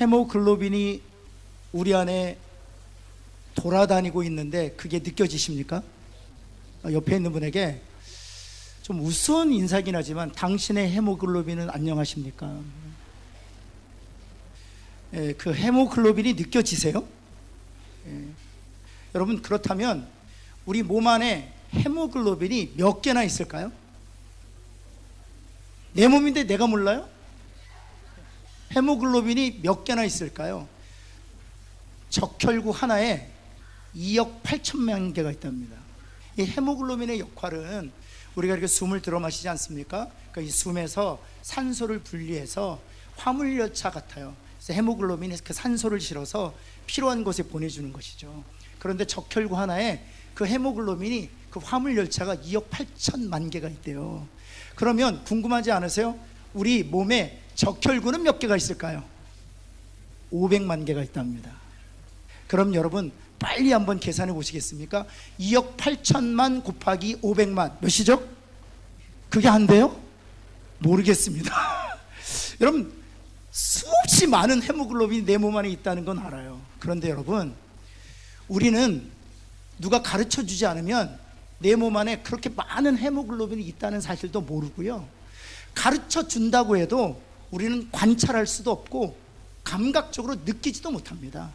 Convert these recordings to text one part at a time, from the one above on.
헤모글로빈이 우리 안에 돌아다니고 있는데 그게 느껴지십니까? 옆에 있는 분에게 좀 우스운 인사긴 하지만 당신의 헤모글로빈은 안녕하십니까? 그 헤모글로빈이 느껴지세요? 여러분, 그렇다면 우리 몸 안에 헤모글로빈이 몇 개나 있을까요? 내 몸인데 내가 몰라요? 헤모글로빈이 몇 개나 있을까요? 적혈구 하나에 2억 8천만 개가 있답니다. 이 헤모글로빈의 역할은 우리가 이렇게 숨을 들어 마시지 않습니까? 그러니까 이 숨에서 산소를 분리해서 화물열차 같아요. 그래서 헤모글로빈이 그 산소를 실어서 필요한 곳에 보내주는 것이죠. 그런데 적혈구 하나에 그 헤모글로빈이 그 화물열차가 2억 8천만 개가 있대요. 그러면 궁금하지 않으세요? 우리 몸에 적혈구는 몇 개가 있을까요? 500만 개가 있답니다. 그럼 여러분 빨리 한번 계산해 보시겠습니까? 2억 8천만 곱하기 500만 몇이죠? 그게 안 돼요? 모르겠습니다. 여러분, 수없이 많은 헤모글로빈이 내 몸 안에 있다는 건 알아요. 그런데 여러분, 우리는 누가 가르쳐 주지 않으면 내 몸 안에 그렇게 많은 헤모글로빈이 있다는 사실도 모르고요, 가르쳐 준다고 해도 우리는 관찰할 수도 없고 감각적으로 느끼지도 못합니다.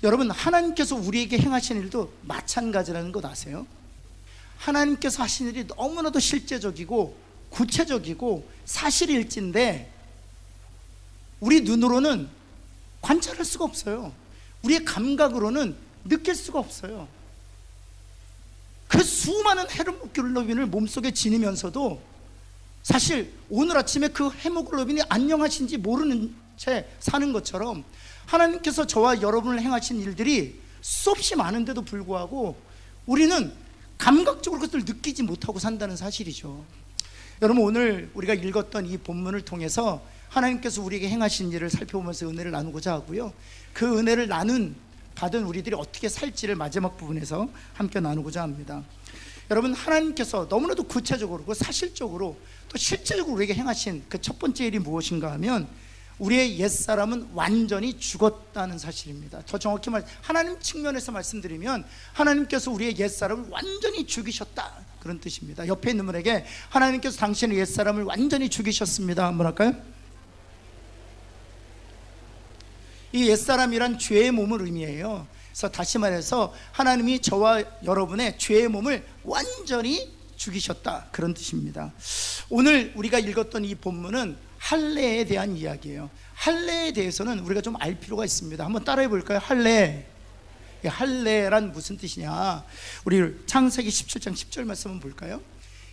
여러분, 하나님께서 우리에게 행하신 일도 마찬가지라는 것 아세요? 하나님께서 하신 일이 너무나도 실제적이고 구체적이고 사실일진데 우리 눈으로는 관찰할 수가 없어요. 우리의 감각으로는 느낄 수가 없어요. 그 수많은 헤모글로빈을 몸속에 지니면서도 사실 오늘 아침에 그 헤모글로빈이 안녕하신지 모르는 채 사는 것처럼 하나님께서 저와 여러분을 행하신 일들이 수없이 많은데도 불구하고 우리는 감각적으로 그것을 느끼지 못하고 산다는 사실이죠. 여러분, 오늘 우리가 읽었던 이 본문을 통해서 하나님께서 우리에게 행하신 일을 살펴보면서 은혜를 나누고자 하고요, 그 은혜를 받은 우리들이 어떻게 살지를 마지막 부분에서 함께 나누고자 합니다. 여러분, 하나님께서 너무나도 구체적으로 사실적으로 또 실제적으로 우리에게 행하신 그 첫 번째 일이 무엇인가 하면 우리의 옛사람은 완전히 죽었다는 사실입니다. 더 정확히 하나님 측면에서 말씀드리면 하나님께서 우리의 옛사람을 완전히 죽이셨다, 그런 뜻입니다. 옆에 있는 분에게 하나님께서 당신의 옛사람을 완전히 죽이셨습니다 한번 할까요? 이 옛사람이란 죄의 몸을 의미해요. 그래서 다시 말해서 하나님이 저와 여러분의 죄의 몸을 완전히 죽이셨다, 그런 뜻입니다. 오늘 우리가 읽었던 이 본문은 할례에 대한 이야기예요. 할례에 대해서는 우리가 좀 알 필요가 있습니다. 한번 따라해 볼까요? 할례. 할례란 무슨 뜻이냐? 우리 창세기 17장 10절 말씀 한번 볼까요?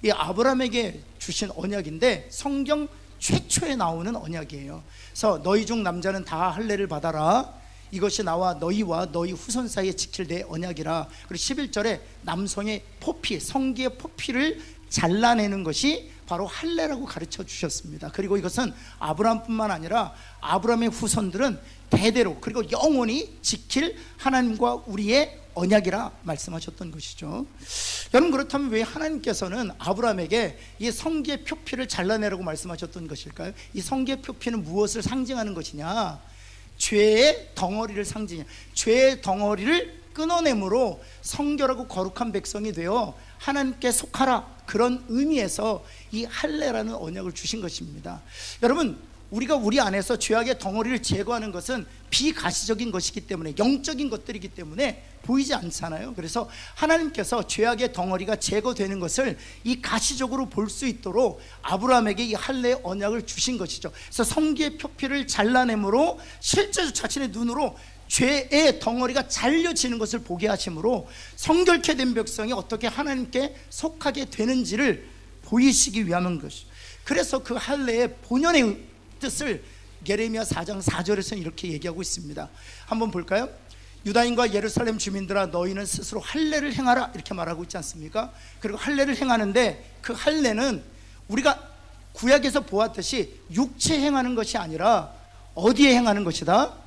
이 아브라함에게 주신 언약인데 성경 최초에 나오는 언약이에요. 그래서 너희 중 남자는 다 할례를 받아라. 이것이 나와 너희와 너희 후손 사이에 지킬 내 언약이라. 그리고 11절에 남성의 포피, 성기의 포피를 잘라내는 것이 바로 할례라고 가르쳐 주셨습니다. 그리고 이것은 아브라함뿐만 아니라 아브라함의 후손들은 대대로 그리고 영원히 지킬 하나님과 우리의 언약이라 말씀하셨던 것이죠. 여러분, 그렇다면 왜 하나님께서는 아브라함에게 이 성기의 표피를 잘라내라고 말씀하셨던 것일까요? 이 성기의 표피는 무엇을 상징하는 것이냐? 죄의 덩어리를 상징해요. 죄의 덩어리를 끊어내므로 성결하고 거룩한 백성이 되어 하나님께 속하라, 그런 의미에서 이 할례라는 언약을 주신 것입니다. 여러분, 우리가 우리 안에서 죄악의 덩어리를 제거하는 것은 비가시적인 것이기 때문에, 영적인 것들이기 때문에 보이지 않잖아요. 그래서 하나님께서 죄악의 덩어리가 제거되는 것을 이 가시적으로 볼 수 있도록 아브라함에게 이 할례 언약을 주신 것이죠. 그래서 성기의 표피를 잘라내므로 실제 자신의 눈으로 죄의 덩어리가 잘려지는 것을 보게 하심으로 성결케 된 백성이 어떻게 하나님께 속하게 되는지를 보이시기 위함인 것이죠. 그래서 그 할례의 본연의 뜻을 예레미야 4장 4절에서는 이렇게 얘기하고 있습니다. 한번 볼까요? 유다인과 예루살렘 주민들아, 너희는 스스로 할례를 행하라, 이렇게 말하고 있지 않습니까? 그리고 할례를 행하는데 그 할례는 우리가 구약에서 보았듯이 육체 행하는 것이 아니라 어디에 행하는 것이다?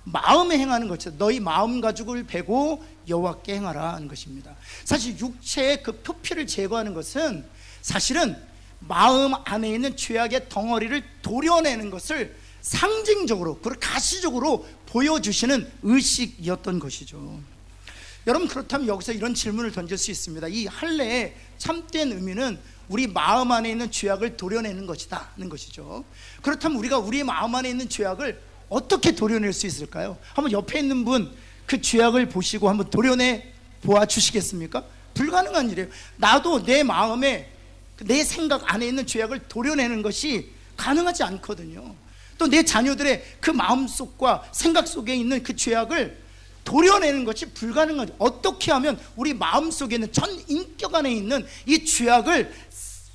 마음에 행하는 것이다. 너희 마음 가죽을 베고 여호와께 행하라 하는 것입니다. 사실 육체의 그 표피를 제거하는 것은 사실은 마음 안에 있는 죄악의 덩어리를 도려내는 것을 상징적으로, 그리고 가시적으로 보여주시는 의식이었던 것이죠. 여러분, 그렇다면 여기서 이런 질문을 던질 수 있습니다. 이 할례의 참된 의미는 우리 마음 안에 있는 죄악을 도려내는 것이다는 것이죠. 그렇다면 우리가 우리 마음 안에 있는 죄악을 어떻게 도려낼 수 있을까요? 한번 옆에 있는 분 그 죄악을 보시고 한번 도려내 보아 주시겠습니까? 불가능한 일이에요. 나도 내 마음에, 내 생각 안에 있는 죄악을 도려내는 것이 가능하지 않거든요. 또 내 자녀들의 그 마음속과 생각 속에 있는 그 죄악을 도려내는 것이 불가능하죠. 어떻게 하면 우리 마음속에 있는 전 인격 안에 있는 이 죄악을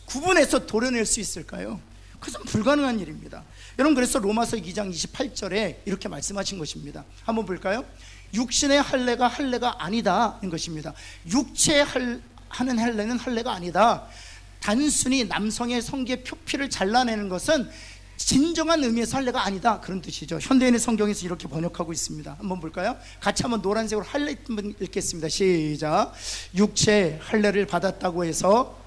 구분해서 도려낼 수 있을까요? 그것은 불가능한 일입니다. 여러분, 그래서 로마서 2장 28절에 이렇게 말씀하신 것입니다. 한번 볼까요? 육신의 할례가 할례가 아니다는 것입니다. 육체에 하는 할례는 할례가 아니다. 단순히 남성의 성기의 표피를 잘라내는 것은 진정한 의미에서 할례가 아니다, 그런 뜻이죠. 현대인의 성경에서 이렇게 번역하고 있습니다. 한번 볼까요? 같이 한번 노란색으로 할례 읽겠습니다. 시작. 육체 할례를 받았다고 해서,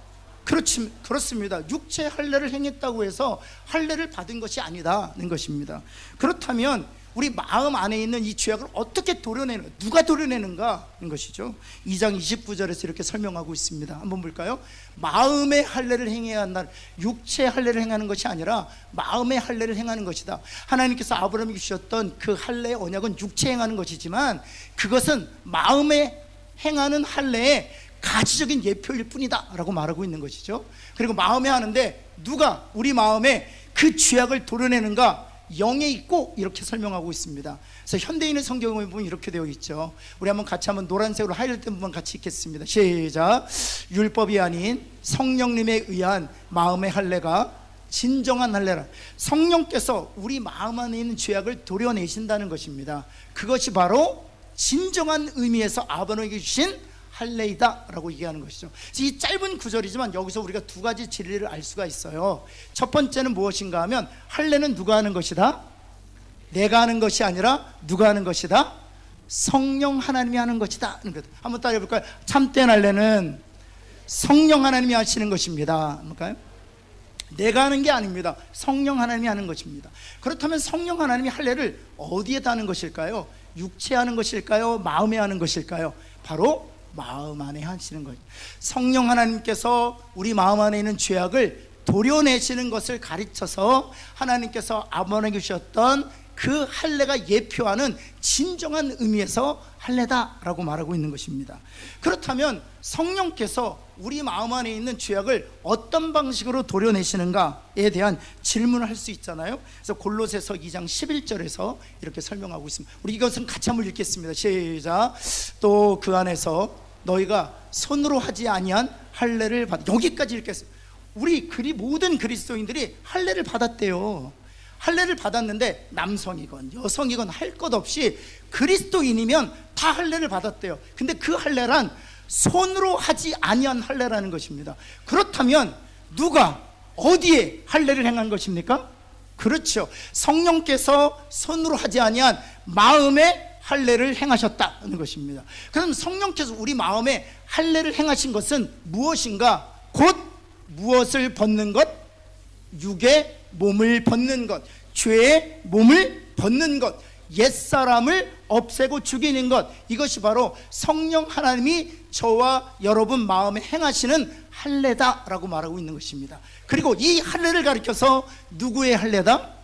그렇습니다. 육체 할례를 행했다고 해서 할례를 받은 것이 아니다는 것입니다. 그렇다면 우리 마음 안에 있는 이 죄악을 어떻게 도려내는가, 누가 도려내는가는 것이죠. 2장 29절에서 이렇게 설명하고 있습니다. 한번 볼까요? 마음의 할례를 행해야 한다. 육체의 할례를 행하는 것이 아니라 마음의 할례를 행하는 것이다. 하나님께서 아브라함에게 주셨던 그 할례의 언약은 육체에 행하는 것이지만 그것은 마음에 행하는 할례의 가시적인 예표일 뿐이다 라고 말하고 있는 것이죠. 그리고 마음에 하는데 누가 우리 마음에 그 죄악을 도려내는가? 영에 있고, 이렇게 설명하고 있습니다. 그래서 현대인의 성경을 보면 이렇게 되어 있죠. 우리 한번 같이 한번 노란색으로 하이라이트 부분 같이 읽겠습니다. 시작. 율법이 아닌 성령님에 의한 마음의 할례가 진정한 할례라. 성령께서 우리 마음 안에 있는 죄악을 도려내신다는 것입니다. 그것이 바로 진정한 의미에서 아버지에게 주신 할례이다 라고 얘기하는 것이죠. 이 짧은 구절이지만 여기서 우리가 두 가지 진리를 알 수가 있어요. 첫 번째는 무엇인가 하면, 할례는 누가 하는 것이다? 내가 하는 것이 아니라 누가 하는 것이다? 성령 하나님이 하는 것이다. 한번 따라해 볼까요? 참된 할례는 성령 하나님이 하시는 것입니다. 볼까요? 내가 하는 게 아닙니다. 성령 하나님이 하는 것입니다. 그렇다면 성령 하나님이 할례를 어디에다 하는 것일까요? 육체에 하는 것일까요? 마음에 하는 것일까요? 바로 마음 안에 하시는 거예요. 성령 하나님께서 우리 마음 안에 있는 죄악을 도려내시는 것을 가르쳐서 하나님께서 아브라함에게 주셨던 그 할례가 예표하는 진정한 의미에서 할례다라고 말하고 있는 것입니다. 그렇다면 성령께서 우리 마음 안에 있는 죄악을 어떤 방식으로 도려내시는가에 대한 질문을 할 수 있잖아요. 그래서 골로새서 2장 11절에서 이렇게 설명하고 있습니다. 우리 이것은 같이 한번 읽겠습니다. 시작. 또 그 안에서 너희가 손으로 하지 아니한 할례를 받. 여기까지 읽겠습니다. 우리 모든 그리스도인들이 할례를 받았대요. 할례를 받았는데 남성이건 여성이건 할 것 없이 그리스도인이면 다 할례를 받았대요. 근데 그 할례란 손으로 하지 아니한 할례라는 것입니다. 그렇다면 누가 어디에 할례를 행한 것입니까? 그렇죠. 성령께서 손으로 하지 아니한 마음에 할례를 행하셨다는 것입니다. 그럼 성령께서 우리 마음에 할례를 행하신 것은 무엇인가? 곧 무엇을 벗는 것? 육의 몸을 벗는 것, 죄의 몸을 벗는 것, 옛사람을 없애고 죽이는 것. 이것이 바로 성령 하나님이 저와 여러분 마음에 행하시는 할례다라고 말하고 있는 것입니다. 그리고 이 할례를 가리켜서 누구의 할례다?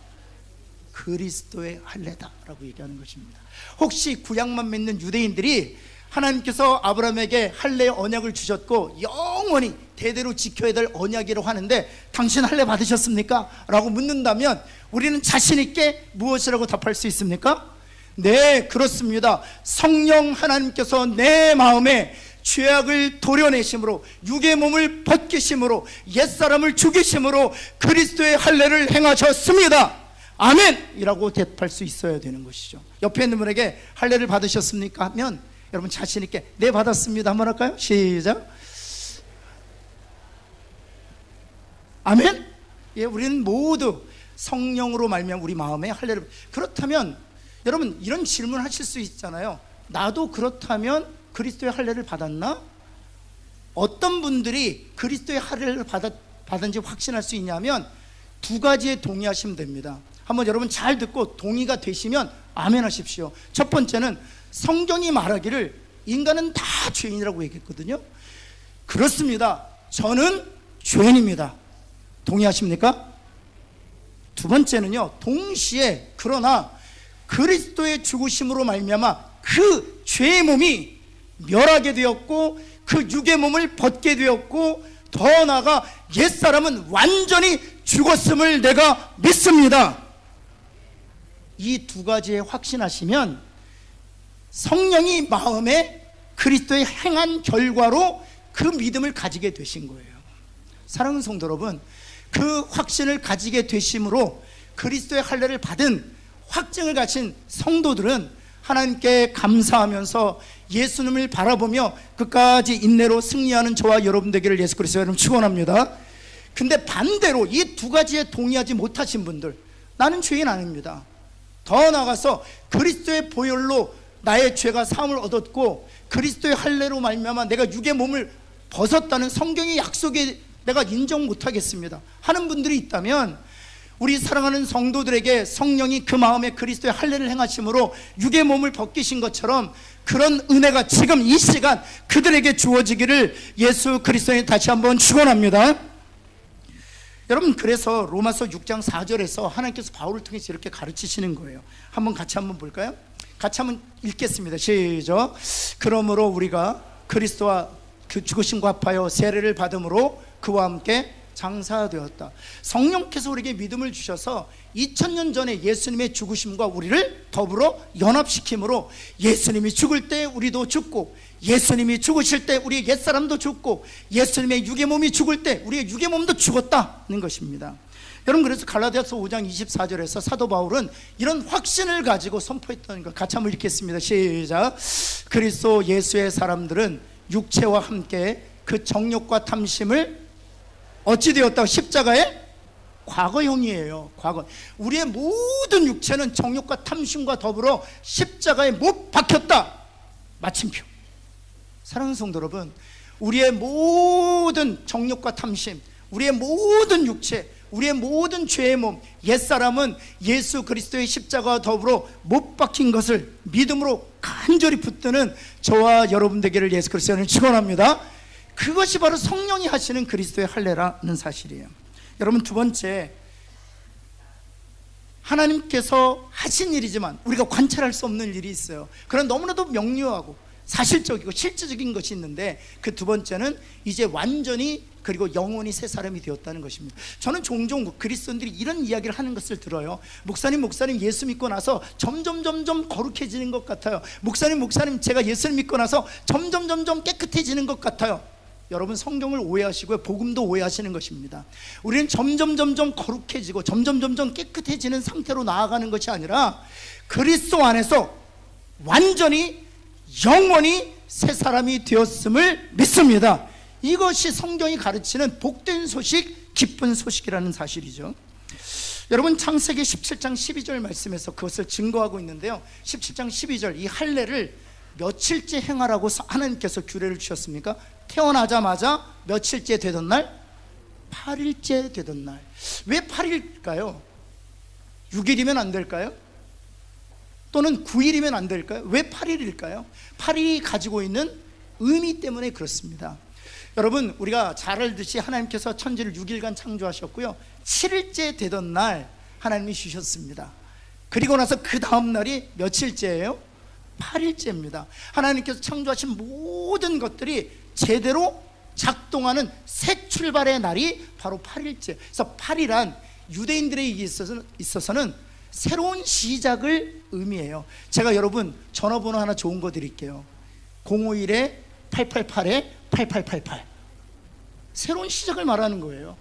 그리스도의 할례다라고 얘기하는 것입니다. 혹시 구약만 믿는 유대인들이 하나님께서 아브라함에게 할례의 언약을 주셨고 영원히 대대로 지켜야 될 언약이라고 하는데 당신 할례 받으셨습니까? 라고 묻는다면 우리는 자신 있게 무엇이라고 답할 수 있습니까? 네, 그렇습니다. 성령 하나님께서 내 마음에 죄악을 도려내심으로, 육의 몸을 벗기심으로, 옛사람을 죽이심으로 그리스도의 할례를 행하셨습니다. 아멘! 이라고 대답할 수 있어야 되는 것이죠. 옆에 있는 분에게 할례를 받으셨습니까? 하면 여러분 자신 있게 네, 받았습니다. 한번 할까요? 시작. 아멘. 예, 우리는 모두 성령으로 말미암아 우리 마음에 할례를. 그렇다면 여러분 이런 질문 하실 수 있잖아요. 나도 그렇다면 그리스도의 할례를 받았나? 어떤 분들이 그리스도의 할례를 받은지 확신할 수 있냐면 두 가지에 동의하시면 됩니다. 한번 여러분 잘 듣고 동의가 되시면 아멘 하십시오. 첫 번째는 성경이 말하기를 인간은 다 죄인이라고 얘기했거든요. 그렇습니다. 저는 죄인입니다. 동의하십니까? 두 번째는요, 동시에 그러나 그리스도의 죽으심으로 말미암아 그 죄의 몸이 멸하게 되었고 그 육의 몸을 벗게 되었고 더 나아가 옛사람은 완전히 죽었음을 내가 믿습니다. 이 두 가지에 확신하시면 성령이 마음에 그리스도의 행한 결과로 그 믿음을 가지게 되신 거예요. 사랑하는 성도 여러분, 그 확신을 가지게 되심으로 그리스도의 할례를 받은 확증을 가진 성도들은 하나님께 감사하면서 예수님을 바라보며 끝까지 인내로 승리하는 저와 여러분 되기를 예수 그리스도의 이름으로 축원합니다. 근데 반대로 이 두 가지에 동의하지 못하신 분들, 나는 죄인 아닙니다, 더 나아가서 그리스도의 보혈로 나의 죄가 사함을 얻었고 그리스도의 할례로 말미암아 내가 육의 몸을 벗었다는 성경의 약속에 내가 인정 못하겠습니다 하는 분들이 있다면, 우리 사랑하는 성도들에게 성령이 그 마음에 그리스도의 할례를 행하심으로 육의 몸을 벗기신 것처럼 그런 은혜가 지금 이 시간 그들에게 주어지기를 예수 그리스도에 다시 한번 축원합니다. 여러분, 그래서 로마서 6장 4절에서 하나님께서 바울을 통해서 이렇게 가르치시는 거예요. 같이 한번 볼까요? 같이 한번 읽겠습니다. 시작. 그러므로 우리가 그리스도와 그 죽으심과 합하여 세례를 받음으로 그와 함께 장사되었다. 성령께서 우리에게 믿음을 주셔서 2000년 전에 예수님의 죽으심과 우리를 더불어 연합시킴으로 예수님이 죽을 때 우리도 죽고, 예수님이 죽으실 때 우리의 옛사람도 죽고, 예수님의 육의 몸이 죽을 때 우리의 육의 몸도 죽었다는 것입니다. 여러분, 그래서 갈라디아서 5장 24절에서 사도 바울은 이런 확신을 가지고 선포했다는 것 같이 한번 읽겠습니다. 시작. 그리스도 예수의 사람들은 육체와 함께 그 정욕과 탐심을 어찌 되었다고? 십자가의 과거형이에요. 과거. 우리의 모든 육체는 정욕과 탐심과 더불어 십자가에 못 박혔다. 마침표. 사랑하는 성도 여러분, 우리의 모든 정욕과 탐심, 우리의 모든 육체, 우리의 모든 죄의 몸, 옛사람은 예수 그리스도의 십자가와 더불어 못 박힌 것을 믿음으로 간절히 붙드는 저와 여러분 되기를 예수 그리스도는 축원합니다. 그것이 바로 성령이 하시는 그리스도의 할례라는 사실이에요. 여러분, 두 번째, 하나님께서 하신 일이지만 우리가 관찰할 수 없는 일이 있어요. 그런 너무나도 명료하고 사실적이고 실제적인 것이 있는데, 그 두 번째는 이제 완전히 그리고 영원히 새 사람이 되었다는 것입니다. 저는 종종 그리스도인들이 이런 이야기를 하는 것을 들어요. 목사님 예수 믿고 나서 점점 거룩해지는 것 같아요. 목사님 제가 예수를 믿고 나서 점점 깨끗해지는 것 같아요. 여러분, 성경을 오해하시고요, 복음도 오해하시는 것입니다. 우리는 점점 거룩해지고 점점 깨끗해지는 상태로 나아가는 것이 아니라 그리스도 안에서 완전히 영원히 새 사람이 되었음을 믿습니다. 이것이 성경이 가르치는 복된 소식, 기쁜 소식이라는 사실이죠. 여러분, 창세기 17장 12절 말씀에서 그것을 증거하고 있는데요, 17장 12절, 이 할례를 며칠째 행하라고 하나님께서 규례를 주셨습니까? 태어나자마자 며칠째 되던 날? 8일째 되던 날. 왜 8일일까요? 6일이면 안 될까요? 또는 9일이면 안 될까요? 왜 8일일까요? 8일이 가지고 있는 의미 때문에 그렇습니다. 여러분, 우리가 잘 알듯이 하나님께서 천지를 6일간 창조하셨고요, 7일째 되던 날 하나님이 쉬셨습니다. 그리고 나서 그 다음 날이 며칠째예요? 8일째입니다. 하나님께서 창조하신 모든 것들이 제대로 작동하는 새 출발의 날이 바로 8일째. 그래서 8일란 유대인들에게 있어서는 새로운 시작을 의미해요. 제가 여러분 전화번호 하나 좋은 거 드릴게요. 051-888-8888. 새로운 시작을 말하는 거예요.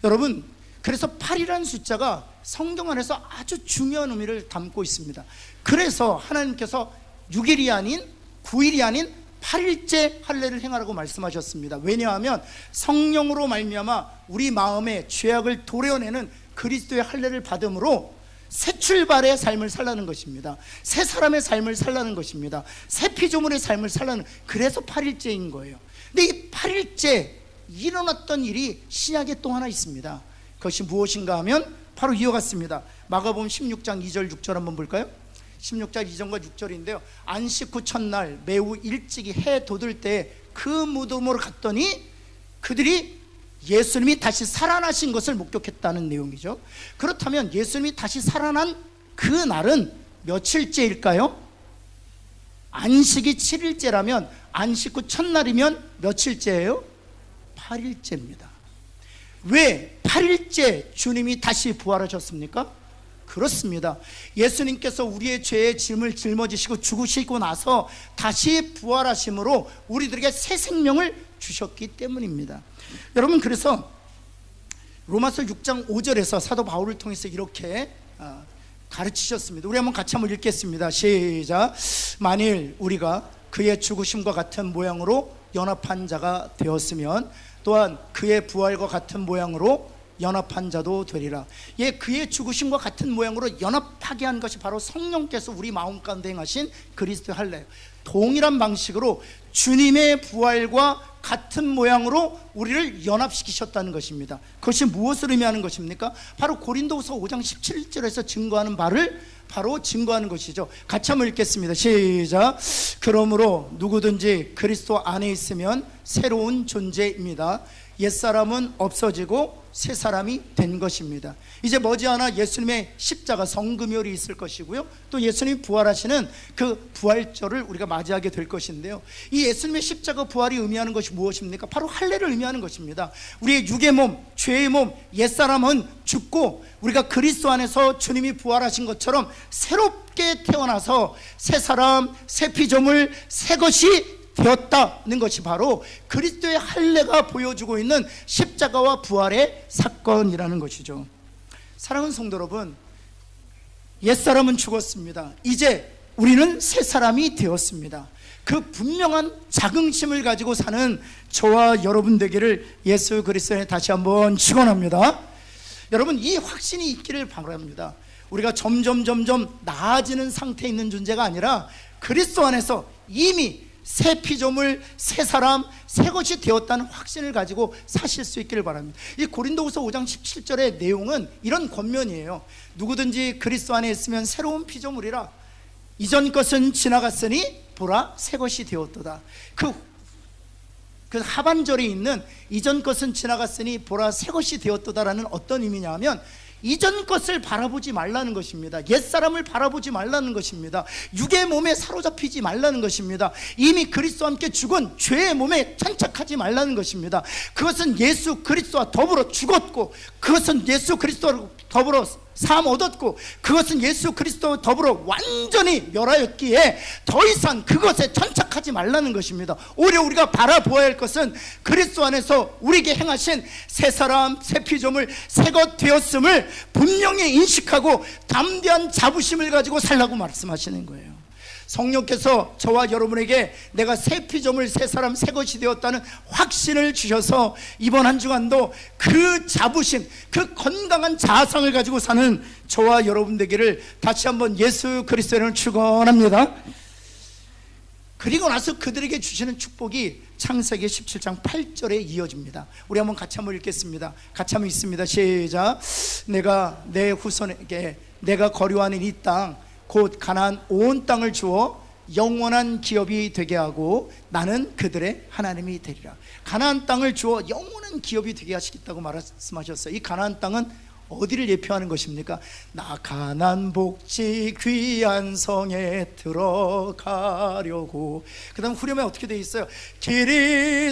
여러분, 그래서 8이라는 숫자가 성경 안에서 아주 중요한 의미를 담고 있습니다. 그래서 하나님께서 6일이 아닌 9일이 아닌 8일째 할례를 행하라고 말씀하셨습니다. 왜냐하면 성령으로 말미암아 우리 마음의 죄악을 도려내는 그리스도의 할례를 받음으로 새 출발의 삶을 살라는 것입니다. 새 사람의 삶을 살라는 것입니다. 새 피조물의 삶을 살라는, 그래서 8일째인 거예요. 근데 이 8일째 일어났던 일이 신약에 또 하나 있습니다. 그것이 무엇인가 하면 바로 이와 같습니다. 마가복음 16장 2절 6절 한번 볼까요? 16장 2절과 6절인데요 안식 후 첫날 매우 일찍이 해 돋을 때 그 무덤으로 갔더니 그들이 예수님이 다시 살아나신 것을 목격했다는 내용이죠. 그렇다면 예수님이 다시 살아난 그 날은 며칠째일까요? 안식이 7일째라면 안식 후 첫날이면 며칠째예요? 8일째입니다. 왜 8일째 주님이 다시 부활하셨습니까? 그렇습니다. 예수님께서 우리의 죄의 짐을 짊어지시고 죽으시고 나서 다시 부활하심으로 우리들에게 새 생명을 주셨기 때문입니다. 여러분, 그래서 로마서 6장 5절에서 사도 바울을 통해서 이렇게 가르치셨습니다. 우리 한번 같이 한번 읽겠습니다. 시작. 만일 우리가 그의 죽으심과 같은 모양으로 연합한 자가 되었으면 또한 그의 부활과 같은 모양으로 연합한 자도 되리라. 예, 그의 죽으심과 같은 모양으로 연합하게 한 것이 바로 성령께서 우리 마음 가운데 행하신 그리스도의 할례예요. 동일한 방식으로 주님의 부활과 같은 모양으로 우리를 연합시키셨다는 것입니다. 그것이 무엇을 의미하는 것입니까? 바로 고린도후서 5장 17절에서 증거하는 바를 바로 증거하는 것이죠. 같이 한번 읽겠습니다. 시작. 그러므로 누구든지 그리스도 안에 있으면 새로운 존재입니다. 옛사람은 없어지고 새 사람이 된 것입니다. 이제 머지않아 예수님의 십자가 성금요일이 있을 것이고요, 또 예수님이 부활하시는 그 부활절을 우리가 맞이하게 될 것인데요, 이 예수님의 십자가 부활이 의미하는 것이 무엇입니까? 바로 할례를 의미하는 것입니다. 우리의 육의 몸, 죄의 몸, 옛사람은 죽고 우리가 그리스도 안에서 주님이 부활하신 것처럼 새롭게 태어나서 새 사람, 새 피조물, 새 것이 되었다는 것이 바로 그리스도의 할례가 보여주고 있는 십자가와 부활의 사건이라는 것이죠. 사랑하는 성도 여러분, 옛사람은 죽었습니다. 이제 우리는 새 사람이 되었습니다. 그 분명한 자긍심을 가지고 사는 저와 여러분 되기를 예수 그리스도에 다시 한번 축원합니다. 여러분, 이 확신이 있기를 바랍니다. 우리가 점점 나아지는 상태에 있는 존재가 아니라 그리스도 안에서 이미 새 피조물, 새 사람, 새 것이 되었다는 확신을 가지고 사실 수 있기를 바랍니다. 이 고린도후서 5장 17절의 내용은 이런 권면이에요. 누구든지 그리스도 안에 있으면 새로운 피조물이라. 이전 것은 지나갔으니 보라 새 것이 되었도다. 그 하반절에 있는 이전 것은 지나갔으니 보라 새 것이 되었도다라는 어떤 의미냐 하면, 이전 것을 바라보지 말라는 것입니다. 옛사람을 바라보지 말라는 것입니다. 육의 몸에 사로잡히지 말라는 것입니다. 이미 그리스도와 함께 죽은 죄의 몸에 천착하지 말라는 것입니다. 그것은 예수 그리스도와 더불어 죽었고, 그것은 예수 그리스도와 더불어 삶 얻었고, 그것은 예수 그리스도와 더불어 완전히 멸하였기에 더 이상 그것에 천착하지 말라는 것입니다. 오히려 우리가 바라보아야 할 것은 그리스도 안에서 우리에게 행하신 새 사람, 새 피조물, 새 것 되었음을 분명히 인식하고 담대한 자부심을 가지고 살라고 말씀하시는 거예요. 성령께서 저와 여러분에게 내가 새 피조물, 새 사람, 새 것이 되었다는 확신을 주셔서 이번 한 주간도 그 자부심, 그 건강한 자아상을 가지고 사는 저와 여러분 되기를 다시 한번 예수 그리스도를 축원합니다. 그리고 나서 그들에게 주시는 축복이 창세기 17장 8절에 이어집니다. 우리 한번 같이 한번 읽겠습니다. 같이 한번 읽습니다. 시작. 내가 내 후손에게 내가 거류하는 이 땅 곧 가나안 온 땅을 주어 영원한 기업이 되게 하고 나는 그들의 하나님이 되리라. 가나안 땅을 주어 영원한 기업이 되게 하시겠다고 말씀하셨어요. 이 가나안 땅은 어디를 예표하는 것입니까? 나 가나안 복지 귀한 성에 들어가려고. 그 다음 후렴에 어떻게 되어 있어요? 길이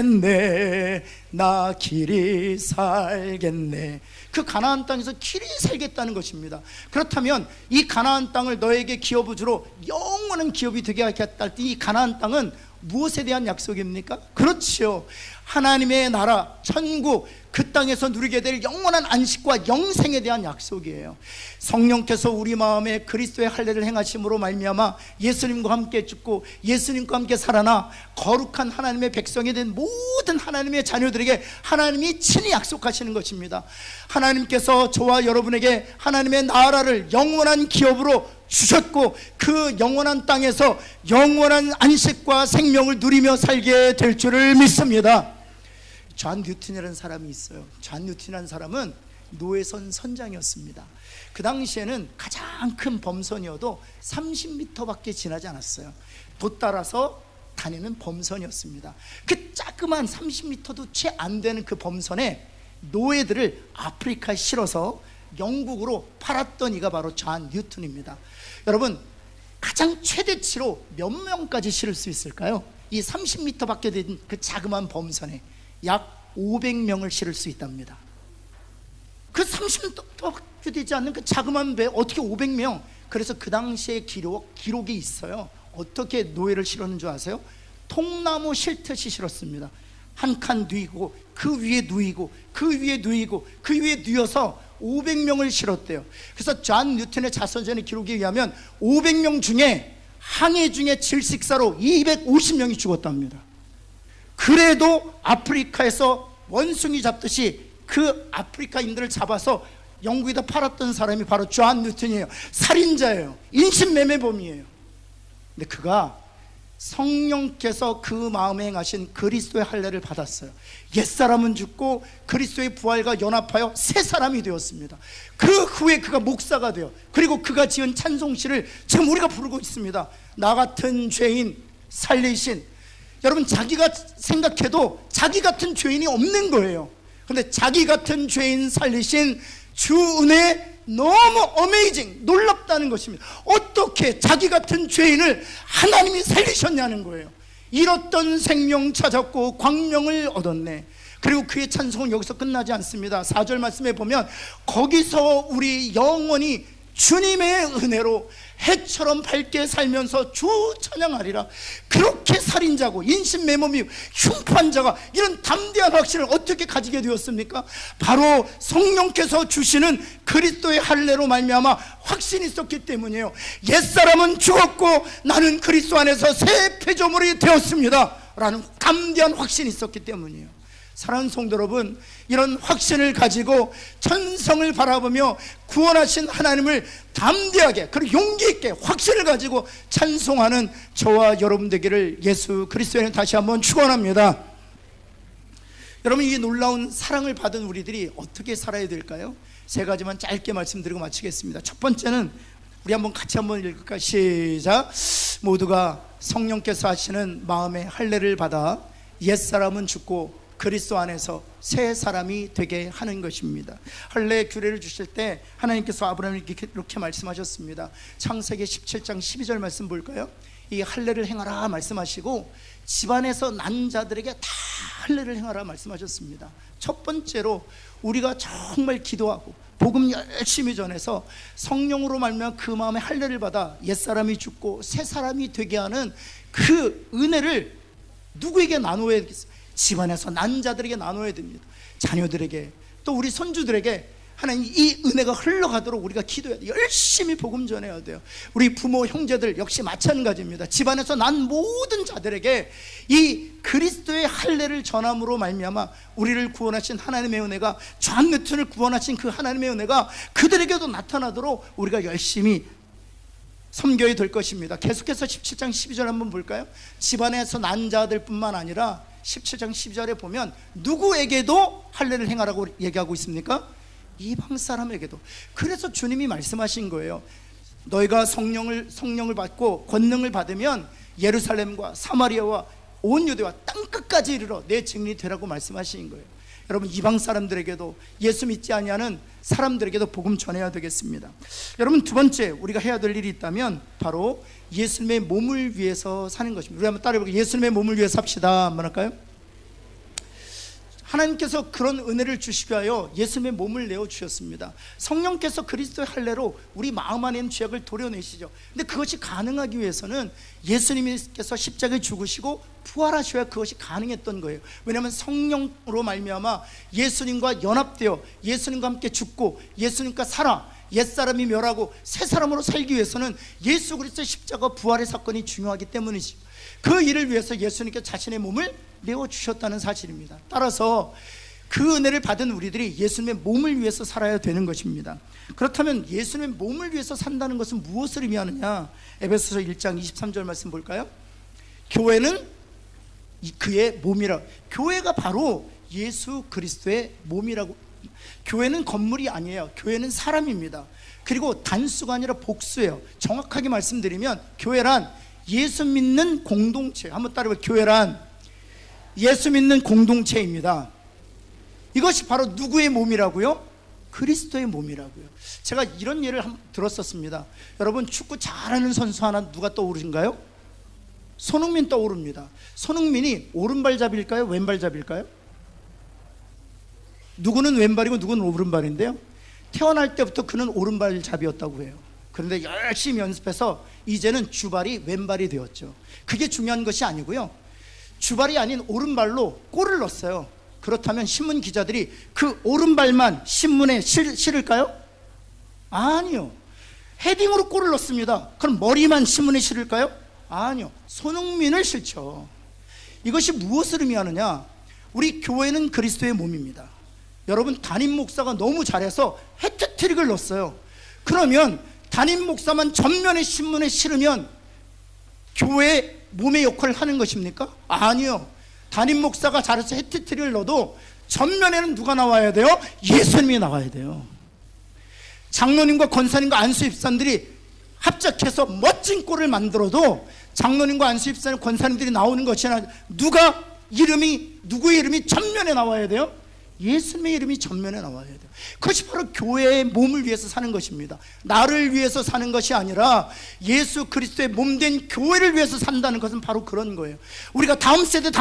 살겠네, 나 길이 살겠네. 그 가나안 땅에서 길이 살겠다는 것입니다. 그렇다면 이 가나안 땅을 너에게 기업을 주로 영원한 기업이 되게 하겠다 할 때 이 가나안 땅은 무엇에 대한 약속입니까? 그렇죠, 하나님의 나라, 천국, 그 땅에서 누리게 될 영원한 안식과 영생에 대한 약속이에요. 성령께서 우리 마음에 그리스도의 할례를 행하심으로 말미암아 예수님과 함께 죽고 예수님과 함께 살아나 거룩한 하나님의 백성이 된 모든 하나님의 자녀들에게 하나님이 친히 약속하시는 것입니다. 하나님께서 저와 여러분에게 하나님의 나라를 영원한 기업으로 주셨고, 그 영원한 땅에서 영원한 안식과 생명을 누리며 살게 될 줄을 믿습니다. 존 뉴턴이라는 사람이 있어요. 존 뉴턴이라는 사람은 노예선 선장이었습니다. 그 당시에는 가장 큰 범선이어도 30m밖에 지나지 않았어요. 돛 따라서 다니는 범선이었습니다. 그 자그만 30m도 채 안 되는 그 범선에 노예들을 아프리카에 실어서 영국으로 팔았던 이가 바로 존 뉴턴입니다. 여러분, 가장 최대치로 몇 명까지 실을 수 있을까요? 이 30m밖에 된 그 자그마한 범선에 약 500명을 실을 수 있답니다. 그 30m밖에 되지 않는 그 자그마한 배에 어떻게 500명? 그래서 그 당시에 기록이 있어요. 어떻게 노예를 실었는 줄 아세요? 통나무 실듯이 실었습니다. 한 칸 누이고 그 위에 누이고 그 위에 누이고 그 위에 누여서 500명을 실었대요. 그래서 존 뉴턴의 자서전의 기록에 의하면 500명 중에 항해 중에 질식사로 250명이 죽었답니다. 그래도 아프리카에서 원숭이 잡듯이 그 아프리카인들을 잡아서 영국에다 팔았던 사람이 바로 존 뉴턴이에요. 살인자예요. 인신매매범이에요. 근데 그가 성령께서 그 마음에 행하신 그리스도의 할례를 받았어요. 옛사람은 죽고 그리스도의 부활과 연합하여 새 사람이 되었습니다. 그 후에 그가 목사가 되어, 그리고 그가 지은 찬송시를 지금 우리가 부르고 있습니다. 나 같은 죄인 살리신. 여러분, 자기가 생각해도 자기 같은 죄인이 없는 거예요. 근데 자기 같은 죄인 살리신 주 은혜, 너무 어메이징, 놀랍다는 것입니다. 어떻게 자기 같은 죄인을 하나님이 살리셨냐는 거예요. 잃었던 생명 찾았고 광명을 얻었네. 그리고 그의 찬송은 여기서 끝나지 않습니다. 4절 말씀에 보면 거기서 우리 영원히 주님의 은혜로 해처럼 밝게 살면서 주 찬양하리라. 그렇게 살인자고 인신매범이고 흉판자가 이런 담대한 확신을 어떻게 가지게 되었습니까? 바로 성령께서 주시는 그리스도의 할례로 말미암아 확신이 있었기 때문이에요. 옛사람은 죽었고 나는 그리스도 안에서 새 피조물이 되었습니다 라는 담대한 확신이 있었기 때문이에요. 사랑하는 성도 여러분, 이런 확신을 가지고 천성을 바라보며 구원하신 하나님을 담대하게, 그리고 용기 있게 확신을 가지고 찬송하는 저와 여러분 되기를 예수 그리스도는 다시 한번 축원합니다. 여러분, 이 놀라운 사랑을 받은 우리들이 어떻게 살아야 될까요? 세 가지만 짧게 말씀드리고 마치겠습니다. 첫 번째는 우리 같이 한번 읽을까요? 시작. 모두가 성령께서 하시는 마음의 할례를 받아 옛사람은 죽고 그리스도 안에서 새 사람이 되게 하는 것입니다. 할례 규례를 주실 때 하나님께서 아브라함에게 이렇게 말씀하셨습니다. 창세기 17장 12절 말씀 볼까요? 이 할례를 행하라 말씀하시고 집안에서 난 자들에게 다 할례를 행하라 말씀하셨습니다. 첫 번째로 우리가 정말 기도하고 복음 열심히 전해서 성령으로 말미암아 그 마음에 할례를 받아 옛사람이 죽고 새 사람이 되게 하는 그 은혜를 누구에게 나누어야 되겠어요? 집안에서 난 자들에게 나눠야 됩니다. 자녀들에게, 또 우리 손주들에게 하나님 이 은혜가 흘러가도록 우리가 기도해야 돼요. 열심히 복음 전해야 돼요. 우리 부모 형제들 역시 마찬가지입니다. 집안에서 난 모든 자들에게 이 그리스도의 할례를 전함으로 말미암아 우리를 구원하신 하나님의 은혜가, 존 뉴턴을 구원하신 그 하나님의 은혜가 그들에게도 나타나도록 우리가 열심히 섬겨야 될 것입니다. 계속해서 17장 12절 한번 볼까요? 집안에서 난 자들뿐만 아니라 17장 12절에 보면 누구에게도 할례를 행하라고 얘기하고 있습니까? 이방 사람에게도. 그래서 주님이 말씀하신 거예요. 너희가 성령을 받고 권능을 받으면 예루살렘과 사마리아와 온 유대와 땅끝까지 이르러 내 증인이 되라고 말씀하신 거예요. 여러분, 이방 사람들에게도, 예수 믿지 아니하는 사람들에게도 복음 전해야 되겠습니다. 여러분, 두 번째 우리가 해야 될 일이 있다면 바로 예수님의 몸을 위해서 사는 것입니다. 우리 한번 따라해볼까요? 예수님의 몸을 위해서 삽시다. 한번 할까요? 하나님께서 그런 은혜를 주시기 위하여 예수님의 몸을 내어주셨습니다. 성령께서 그리스도의 할례로 우리 마음 안에 있는 죄악을 도려내시죠. 근데 그것이 가능하기 위해서는 예수님께서 십자가에 죽으시고 부활하셔야 그것이 가능했던 거예요. 왜냐하면 성령으로 말미암아 예수님과 연합되어 예수님과 함께 죽고 예수님과 살아 옛사람이 멸하고 새 사람으로 살기 위해서는 예수 그리스도의 십자가 부활의 사건이 중요하기 때문이죠. 그 일을 위해서 예수님께서 자신의 몸을 내어주셨다는 사실입니다. 따라서 그 은혜를 받은 우리들이 예수님의 몸을 위해서 살아야 되는 것입니다. 그렇다면 예수님의 몸을 위해서 산다는 것은 무엇을 의미하느냐? 에베소서 1장 23절 말씀 볼까요? 교회는 그의 몸이라. 교회가 바로 예수 그리스도의 몸이라고 교회는 건물이 아니에요. 교회는 사람입니다. 그리고 단수가 아니라 복수예요. 정확하게 말씀드리면 교회란 예수 믿는 공동체, 한번 따라해봐요. 교회란 예수 믿는 공동체입니다. 이것이 바로 누구의 몸이라고요? 그리스도의 몸이라고요. 제가 이런 예를 들었었습니다. 여러분, 축구 잘하는 선수 하나 누가 떠오르신가요? 손흥민 떠오릅니다. 손흥민이 오른발잡일까요? 왼발잡일까요? 누구는 왼발이고 누구는 오른발인데요, 태어날 때부터 그는 오른발잡이였다고 해요. 그런데 열심히 연습해서 이제는 주발이 왼발이 되었죠. 그게 중요한 것이 아니고요, 주발이 아닌 오른발로 골을 넣었어요. 그렇다면 신문 기자들이 그 오른발만 신문에 실을까요? 아니요. 헤딩으로 골을 넣습니다. 그럼 머리만 신문에 실을까요? 아니요. 손흥민을 실죠. 이것이 무엇을 의미하느냐? 우리 교회는 그리스도의 몸입니다. 여러분, 담임 목사가 너무 잘해서 해트트릭을 넣었어요. 그러면 담임 목사만 전면에 신문에 실으면 교회 몸의 역할을 하는 것입니까? 아니요. 담임 목사가 잘해서 해트트릭을 넣어도 전면에는 누가 나와야 돼요? 예수님이 나와야 돼요. 장로님과 권사님과 안수입사님들이 합작해서 멋진 골을 만들어도 장로님과 안수입사님, 권사님들이 나오는 것이 아니라 누구의 이름이 전면에 나와야 돼요? 예수님의 이름이 전면에 나와야 돼요. 그것이 바로 교회의 몸을 위해서 사는 것입니다. 나를 위해서 사는 것이 아니라 예수 그리스도의 몸된 교회를 위해서 산다는 것은 바로 그런 거예요. 우리가 다음 세대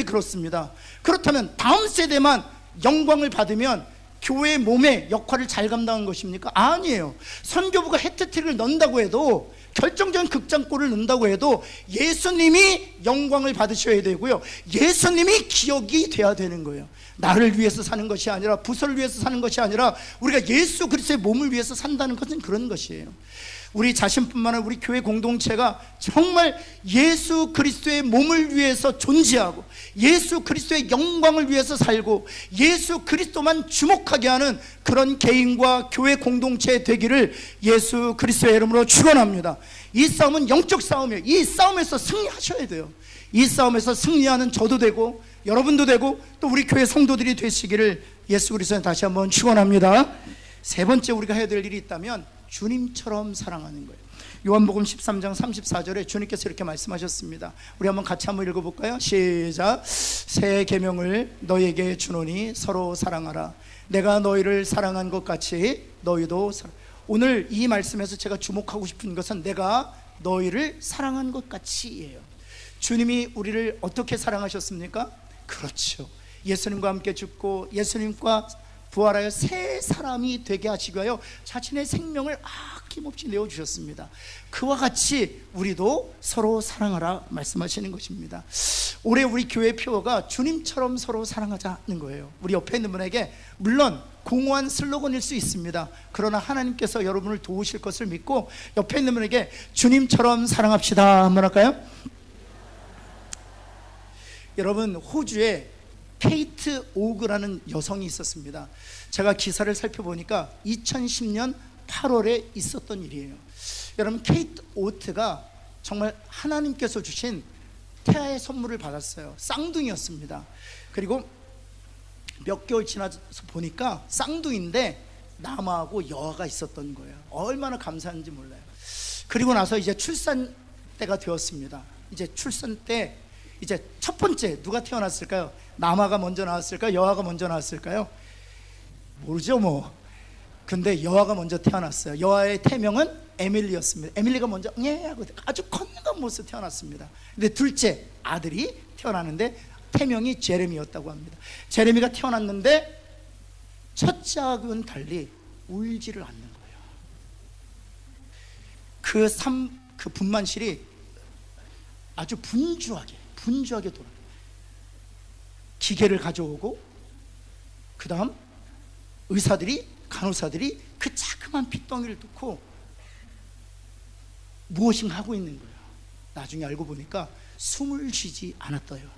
그렇습니다. 그렇다면 다음 세대만 영광을 받으면 교회의 몸의 역할을 잘 감당한 것입니까? 아니에요. 선교부가 해트트릭을 넣는다고 해도, 결정적인 극장골을 넣는다고 해도 예수님이 영광을 받으셔야 되고요, 예수님이 기억이 돼야 되는 거예요. 나를 위해서 사는 것이 아니라, 부서를 위해서 사는 것이 아니라 우리가 예수 그리스도의 몸을 위해서 산다는 것은 그런 것이에요. 우리 자신뿐만 아니라 우리 교회 공동체가 정말 예수 그리스도의 몸을 위해서 존재하고 예수 그리스도의 영광을 위해서 살고 예수 그리스도만 주목하게 하는 그런 개인과 교회 공동체 되기를 예수 그리스도의 이름으로 축원합니다. 이 싸움은 영적 싸움이에요. 이 싸움에서 승리하셔야 돼요. 이 싸움에서 승리하는 저도 되고 여러분도 되고 또 우리 교회 성도들이 되시기를 예수 그리스도는 다시 한번 축원합니다. 세 번째 우리가 해야 될 일이 있다면 주님처럼 사랑하는 거예요. 요한복음 13장 34절에 주님께서 이렇게 말씀하셨습니다. 우리 한번 같이 한번 읽어볼까요? 시작. 새 계명을 너희에게 주노니 서로 사랑하라. 내가 너희를 사랑한 것 같이 너희도 오늘 이 말씀에서 제가 주목하고 싶은 것은 내가 너희를 사랑한 것 같이예요. 주님이 우리를 어떻게 사랑하셨습니까? 그렇죠. 예수님과 함께 죽고 예수님과 부활하여 새 사람이 되게 하시기 위하여 자신의 생명을 아낌없이 내어주셨습니다. 그와 같이 우리도 서로 사랑하라 말씀하시는 것입니다. 올해 우리 교회 표어가 주님처럼 서로 사랑하자는 거예요. 우리 옆에 있는 분에게, 물론 공허한 슬로건일 수 있습니다. 그러나 하나님께서 여러분을 도우실 것을 믿고 옆에 있는 분에게 주님처럼 사랑합시다 한번 할까요? 여러분, 호주에 케이트 오그라는 여성이 있었습니다. 제가 기사를 살펴보니까 2010년 8월에 있었던 일이에요. 여러분, 케이트 오트가 정말 하나님께서 주신 태아의 선물을 받았어요. 쌍둥이였습니다. 그리고 몇 개월 지나서 보니까 쌍둥이인데 남아하고 여아가 있었던 거예요. 얼마나 감사한지 몰라요. 그리고 나서 이제 출산 때가 되었습니다. 이제 출산 때 이제 첫 번째 누가 태어났을까요? 남아가 먼저 나왔을까요? 여아가 먼저 나왔을까요? 모르죠 뭐. 근데 여아가 먼저 태어났어요. 여아의 태명은 에밀리였습니다. 에밀리가 먼저 하고 아주 건강한 모습으로 태어났습니다. 근데 둘째 아들이 태어나는데 태명이 제레미였다고 합니다. 제레미가 태어났는데 첫째하고는 달리 울지를 않는 거예요. 그 분만실이 아주 분주하게 돌아요. 기계를 가져오고 그 다음 간호사들이 그 자그만 핏덩이를 놓고 무엇인가 하고 있는 거예요. 나중에 알고 보니까 숨을 쉬지 않았대요.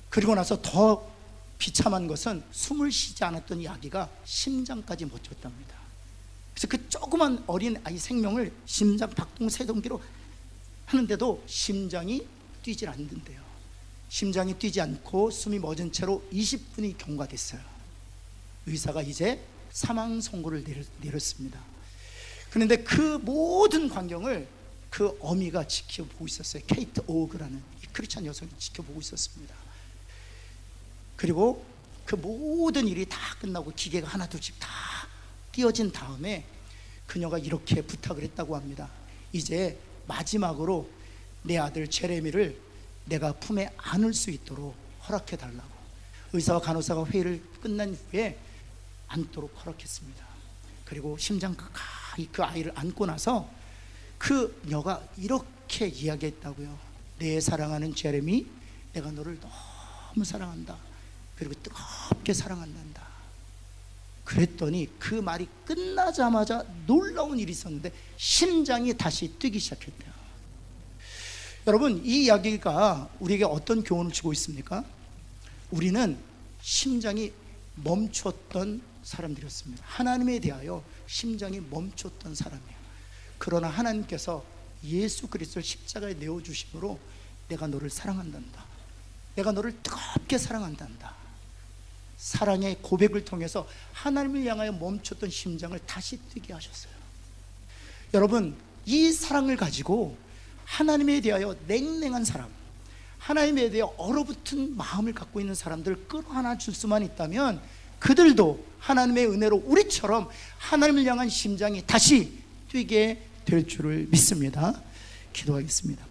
그리고 나서 더 비참한 것은 숨을 쉬지 않았던 이 아기가 심장까지 못 쳤답니다. 그래서 그 조그만 어린 아이 생명을 심장 박동 세동기로 하는데도 심장이 뛰질 않는데요. 심장이 뛰지 않고 숨이 멎은 채로 20분이 경과됐어요. 의사가 이제 사망 선고를 내렸습니다. 그런데 그 모든 광경을 그 어미가 지켜보고 있었어요. 케이트 오그라는 이 크리스찬 여성이 지켜보고 있었습니다. 그리고 그 모든 일이 다 끝나고 기계가 하나둘씩 다 띄어진 다음에 그녀가 이렇게 부탁을 했다고 합니다. 이제 마지막으로 내 아들 제레미를 내가 품에 안을 수 있도록 허락해 달라고. 의사와 간호사가 회의를 끝난 후에 안도록 허락했습니다. 그리고 심장 가까이 그 아이를 안고 나서 그녀가 이렇게 이야기했다고요. 내 사랑하는 제레미, 내가 너를 너무 사랑한다. 그리고 뜨겁게 사랑한단다. 그랬더니 그 말이 끝나자마자 놀라운 일이 있었는데 심장이 다시 뛰기 시작했대요. 여러분, 이 이야기가 우리에게 어떤 교훈을 주고 있습니까? 우리는 심장이 멈췄던 사람들이었습니다. 하나님에 대하여 심장이 멈췄던 사람이에요. 그러나 하나님께서 예수 그리스도를 십자가에 내어주심으로 내가 너를 사랑한단다. 내가 너를 뜨겁게 사랑한단다. 사랑의 고백을 통해서 하나님을 향하여 멈췄던 심장을 다시 뛰게 하셨어요. 여러분, 이 사랑을 가지고 하나님에 대하여 냉랭한 사람, 하나님에 대해 얼어붙은 마음을 갖고 있는 사람들을 끌어안아 줄 수만 있다면 그들도 하나님의 은혜로 우리처럼 하나님을 향한 심장이 다시 뛰게 될 줄을 믿습니다. 기도하겠습니다.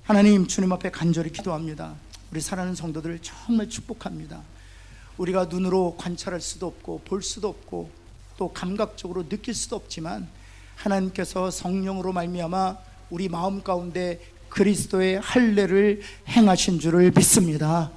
하나님, 주님 앞에 간절히 기도합니다. 우리 사랑하는 성도들을 정말 축복합니다. 우리가 눈으로 관찰할 수도 없고 볼 수도 없고 또 감각적으로 느낄 수도 없지만 하나님께서 성령으로 말미암아 우리 마음 가운데 그리스도의 할례를 행하신 줄을 믿습니다.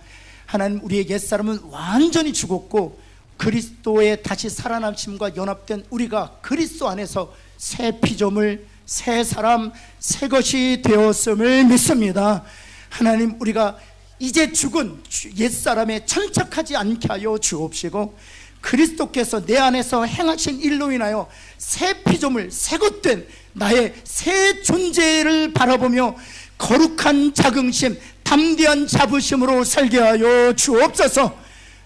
하나님, 우리의 옛사람은 완전히 죽었고 그리스도의 다시 살아남심과 연합된 우리가 그리스도 안에서 새 피조물, 새 사람, 새 것이 되었음을 믿습니다. 하나님, 우리가 이제 죽은 옛사람에 천착하지 않게 하여 주옵시고 그리스도께서 내 안에서 행하신 일로 인하여 새 피조물, 새 것된 나의 새 존재를 바라보며 거룩한 자긍심, 담대한 자부심으로 살게 하여 주옵소서.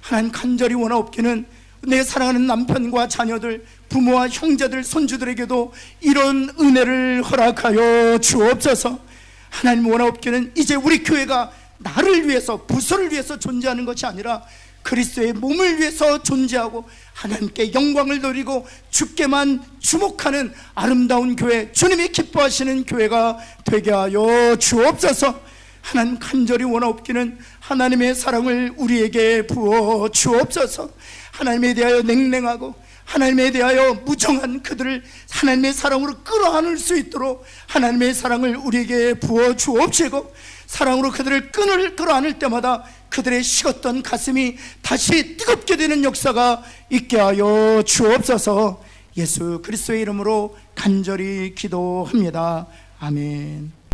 하나님, 간절히 원하옵기는 내 사랑하는 남편과 자녀들, 부모와 형제들, 손주들에게도 이런 은혜를 허락하여 주옵소서. 하나님, 원하옵기는 이제 우리 교회가 나를 위해서, 부서를 위해서 존재하는 것이 아니라 그리스도의 몸을 위해서 존재하고 하나님께 영광을 돌리고 주께만 주목하는 아름다운 교회, 주님이 기뻐하시는 교회가 되게 하여 주옵소서. 하나님, 간절히 원하옵기는 하나님의 사랑을 우리에게 부어 주옵소서. 하나님에 대하여 냉랭하고 하나님에 대하여 무정한 그들을 하나님의 사랑으로 끌어안을 수 있도록 하나님의 사랑을 우리에게 부어 주옵시고 사랑으로 그들을 끌어안을 때마다 그들의 식었던 가슴이 다시 뜨겁게 되는 역사가 있게 하여 주옵소서. 예수 그리스도의 이름으로 간절히 기도합니다. 아멘.